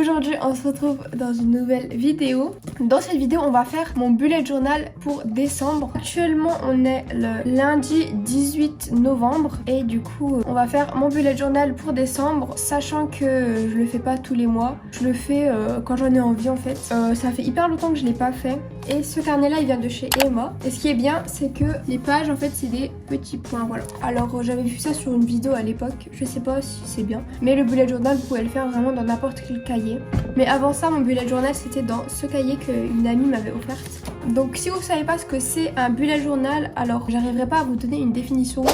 Aujourd'hui on se retrouve dans une nouvelle vidéo. Dans cette vidéo on va faire mon bullet journal pour décembre. Actuellement on est le lundi 18 novembre et du coup on va faire mon bullet journal pour décembre, sachant que je le fais pas tous les mois. Je le fais quand j'en ai envie en fait. Ça fait hyper longtemps que je l'ai pas fait. Et ce carnet là il vient de chez Emma. Et ce qui est bien c'est que les pages en fait c'est des petits points, voilà. Alors j'avais vu ça sur une vidéo à l'époque, je sais pas si c'est bien. Mais le bullet journal vous pouvez le faire vraiment dans n'importe quel cahier. Mais avant ça mon bullet journal c'était dans ce cahier qu'une amie m'avait offerte. Donc si vous savez pas ce que c'est un bullet journal, alors j'arriverai pas à vous donner une définition.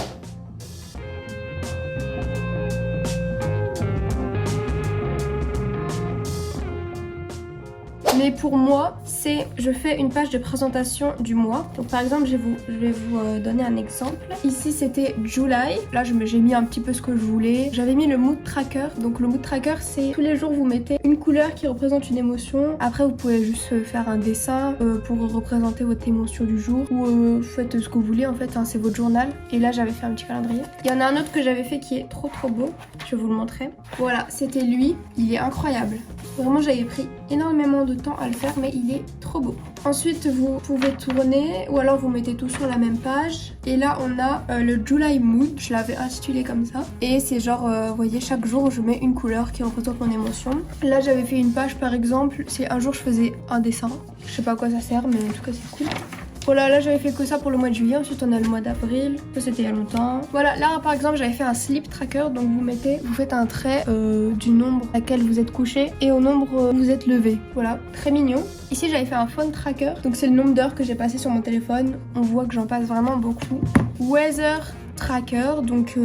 Mais pour moi, c'est je fais une page de présentation du mois. Donc par exemple, je vais vous donner un exemple. Ici, c'était July. Là, j'ai mis un petit peu ce que je voulais. J'avais mis le mood tracker. Donc le mood tracker, c'est tous les jours, vous mettez une couleur qui représente une émotion. Après, vous pouvez juste faire un dessin pour représenter votre émotion du jour. Ou faites ce que vous voulez, en fait. Hein, c'est votre journal. Et là, j'avais fait un petit calendrier. Il y en a un autre que j'avais fait qui est trop beau. Je vais vous le montrer. Voilà, c'était lui. Il est incroyable. Vraiment, j'avais pris énormément de temps à le faire, mais il est trop beau. Ensuite vous pouvez tourner ou alors vous mettez tout sur la même page. Et là on a le July Mood, je l'avais intitulé comme ça. Et c'est genre, vous voyez, chaque jour je mets une couleur qui représente mon émotion. Là j'avais fait une page par exemple, c'est un jour je faisais un dessin. Je sais pas à quoi ça sert, mais en tout cas c'est cool. Voilà, là j'avais fait que ça pour le mois de juillet, ensuite on a le mois d'avril, ça c'était il y a longtemps. Voilà, là par exemple j'avais fait un sleep tracker, donc vous faites un trait du nombre à laquelle vous êtes couché et au nombre où vous êtes levé. Voilà, très mignon. Ici j'avais fait un phone tracker, donc c'est le nombre d'heures que j'ai passé sur mon téléphone. On voit que j'en passe vraiment beaucoup. Weather tracker, donc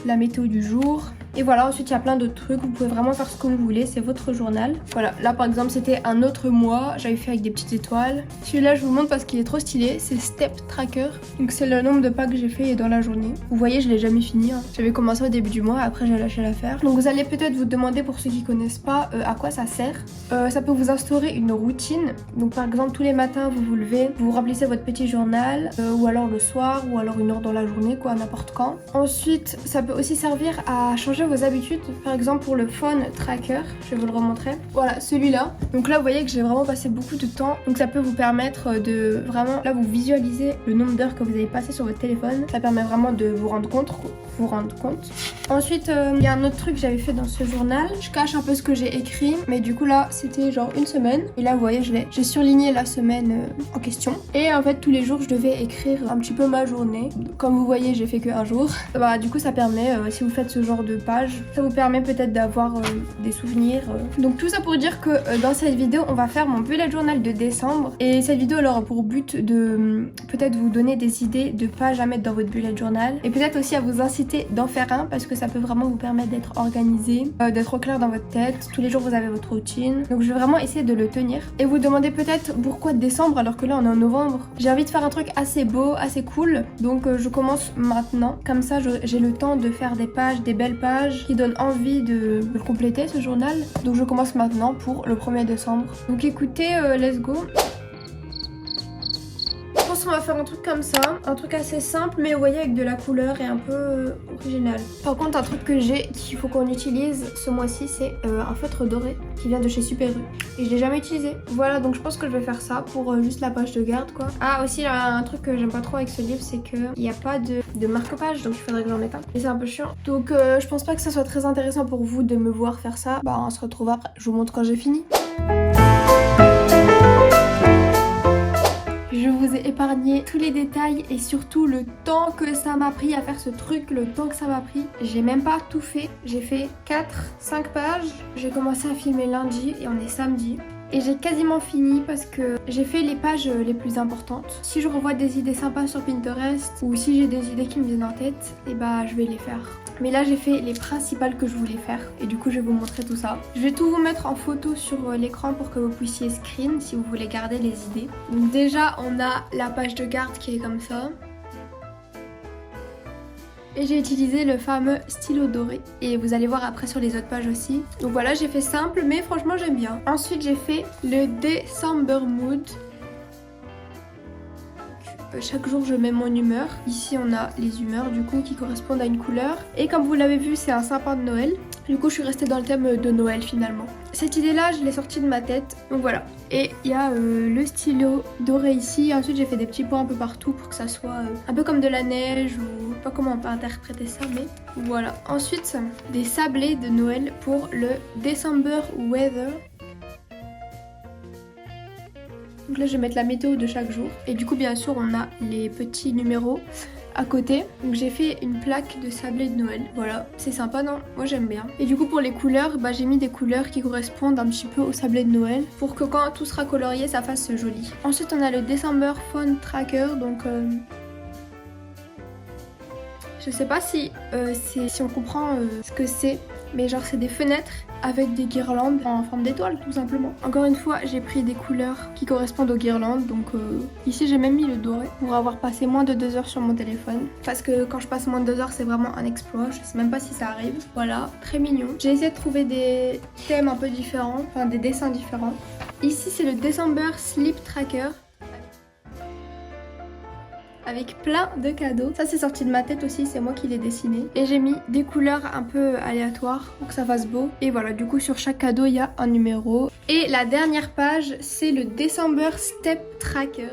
la météo du jour. Et voilà, ensuite il y a plein d'autres trucs, vous pouvez vraiment faire ce que vous voulez, c'est votre journal. Voilà, là par exemple c'était un autre mois, j'avais fait avec des petites étoiles. Celui-là je vous montre parce qu'il est trop stylé, c'est Step Tracker. Donc c'est le nombre de pas que j'ai fait dans la journée. Vous voyez, je l'ai jamais fini, hein. J'avais commencé au début du mois, après j'ai lâché l'affaire. Donc vous allez peut-être vous demander, pour ceux qui connaissent pas, à quoi ça sert. Ça peut vous instaurer une routine. Donc par exemple tous les matins vous vous levez, vous remplissez votre petit journal, ou alors le soir, ou alors une heure dans la journée, quoi, n'importe quand. Ensuite ça peut aussi servir à changer vos habitudes, par exemple pour le phone tracker, je vais vous le remontrer. Voilà, celui-là. Donc là vous voyez que j'ai vraiment passé beaucoup de temps, donc ça peut vous permettre de vraiment, là vous visualisez le nombre d'heures que vous avez passé sur votre téléphone. Ça permet vraiment de vous rendre compte. Ensuite il y a un autre truc que j'avais fait dans ce journal, je cache un peu ce que j'ai écrit, mais du coup là c'était genre une semaine, et là vous voyez j'ai surligné la semaine en question, et en fait tous les jours je devais écrire un petit peu ma journée. Comme vous voyez j'ai fait que un jour. Bah du coup ça permet, si vous faites ce genre de page, ça vous permet peut-être d'avoir des souvenirs. Donc tout ça pour dire que dans cette vidéo on va faire mon bullet journal de décembre, et cette vidéo elle aura pour but de peut-être vous donner des idées de pages à mettre dans votre bullet journal, et peut-être aussi à vous inciter d'en faire un, parce que ça peut vraiment vous permettre d'être organisé, d'être au clair dans votre tête. Tous les jours vous avez votre routine, donc je vais vraiment essayer de le tenir. Et vous demandez peut-être pourquoi décembre alors que là on est en novembre. J'ai envie de faire un truc assez beau, assez cool, donc je commence maintenant, comme ça j'ai le temps de faire des pages, des belles pages qui donnent envie de le compléter ce journal. Donc je commence maintenant pour le 1er décembre. Donc écoutez, let's go. Je pense qu'on va faire un truc comme ça, un truc assez simple, mais vous voyez avec de la couleur et un peu original. Par contre un truc que j'ai qu'il faut qu'on utilise ce mois-ci, c'est un feutre doré qui vient de chez Super U, et je l'ai jamais utilisé. Voilà, donc je pense que je vais faire ça pour juste la page de garde, quoi. Ah aussi un truc que j'aime pas trop avec ce livre, c'est que il n'y a pas de marque-page, donc il faudrait que j'en mette un, et c'est un peu chiant. Donc je pense pas que ça soit très intéressant pour vous de me voir faire ça. Bah on se retrouve après, je vous montre quand j'ai fini. Je vous ai épargné tous les détails et surtout le temps que ça m'a pris à faire ce truc, le temps que ça m'a pris. J'ai même pas tout fait, j'ai fait 4-5 pages. J'ai commencé à filmer lundi et on est samedi. Et j'ai quasiment fini parce que j'ai fait les pages les plus importantes. Si je revois des idées sympas sur Pinterest ou si j'ai des idées qui me viennent en tête, et bah je vais les faire. Mais là j'ai fait les principales que je voulais faire et du coup je vais vous montrer tout ça. Je vais tout vous mettre en photo sur l'écran pour que vous puissiez screen si vous voulez garder les idées. Donc déjà on a la page de garde qui est comme ça. Et j'ai utilisé le fameux stylo doré. Et vous allez voir après sur les autres pages aussi. Donc voilà, j'ai fait simple, mais franchement j'aime bien. Ensuite j'ai fait le December Mood. chaque jour je mets mon humeur. Ici on a les humeurs du coup qui correspondent à une couleur. Et comme vous l'avez vu, c'est un sapin de Noël. Du coup je suis restée dans le thème de Noël finalement. Cette idée là je l'ai sortie de ma tête, donc voilà. Et il y a le stylo doré ici. Ensuite j'ai fait des petits points un peu partout pour que ça soit un peu comme de la neige ou pas comment on peut interpréter ça, mais voilà. Ensuite des sablés de Noël pour le December Weather. Donc là je vais mettre la météo de chaque jour. Et du coup bien sûr on a les petits numéros à côté. Donc j'ai fait une plaque de sablé de Noël. Voilà, c'est sympa non? Moi j'aime bien. Et du coup pour les couleurs, bah, j'ai mis des couleurs qui correspondent un petit peu au sablé de Noël pour que quand tout sera colorié ça fasse joli. Ensuite on a le December Phone Tracker. Donc je sais pas si on comprend ce que c'est, mais genre c'est des fenêtres avec des guirlandes en forme d'étoile tout simplement. Encore une fois j'ai pris des couleurs qui correspondent aux guirlandes, donc ici j'ai même mis le doré pour avoir passé moins de 2 heures sur mon téléphone. Parce que quand je passe moins de 2 heures c'est vraiment un exploit, je sais même pas si ça arrive. Voilà, très mignon. J'ai essayé de trouver des thèmes un peu différents, enfin des dessins différents. Ici c'est le December Sleep Tracker. Avec plein de cadeaux. Ça c'est sorti de ma tête aussi, c'est moi qui l'ai dessiné. Et j'ai mis des couleurs un peu aléatoires pour que ça fasse beau. Et voilà, du coup sur chaque cadeau il y a un numéro. Et la dernière page c'est le December Step Tracker.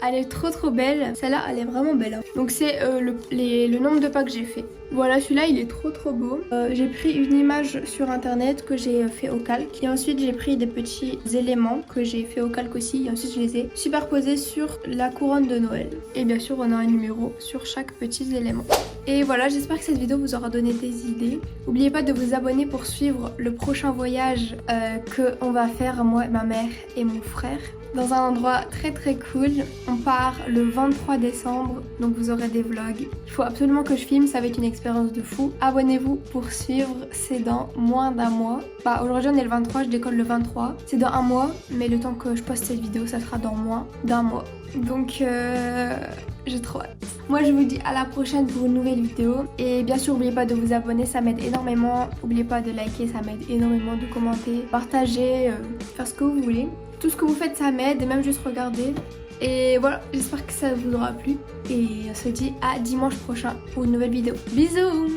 Elle est trop belle, celle-là elle est vraiment belle hein. Donc c'est le nombre de pas que j'ai fait. Voilà, celui-là il est trop beau. J'ai pris une image sur internet que j'ai fait au calque. Et ensuite j'ai pris des petits éléments que j'ai fait au calque aussi. Et ensuite je les ai superposés sur la couronne de Noël. Et bien sûr on a un numéro sur chaque petit élément. Et voilà, j'espère que cette vidéo vous aura donné des idées. N'oubliez pas de vous abonner pour suivre le prochain voyage qu'on va faire moi, ma mère et mon frère. Dans un endroit très cool. On part le 23 décembre, donc vous aurez des vlogs. Il faut absolument que je filme, ça va être une expérience de fou. Abonnez-vous pour suivre, c'est dans moins d'un mois. Bah aujourd'hui on est le 23, je décolle le 23. C'est dans un mois, mais le temps que je poste cette vidéo, ça sera dans moins d'un mois. Donc j'ai trop hâte. Moi je vous dis à la prochaine pour une nouvelle vidéo. Et bien sûr n'oubliez pas de vous abonner, ça m'aide énormément. N'oubliez pas de liker, ça m'aide énormément, de commenter, partager, faire ce que vous voulez. Tout ce que vous faites ça m'aide, même juste regarder. Et voilà, j'espère que ça vous aura plu. Et on se dit à dimanche prochain pour une nouvelle vidéo. Bisous!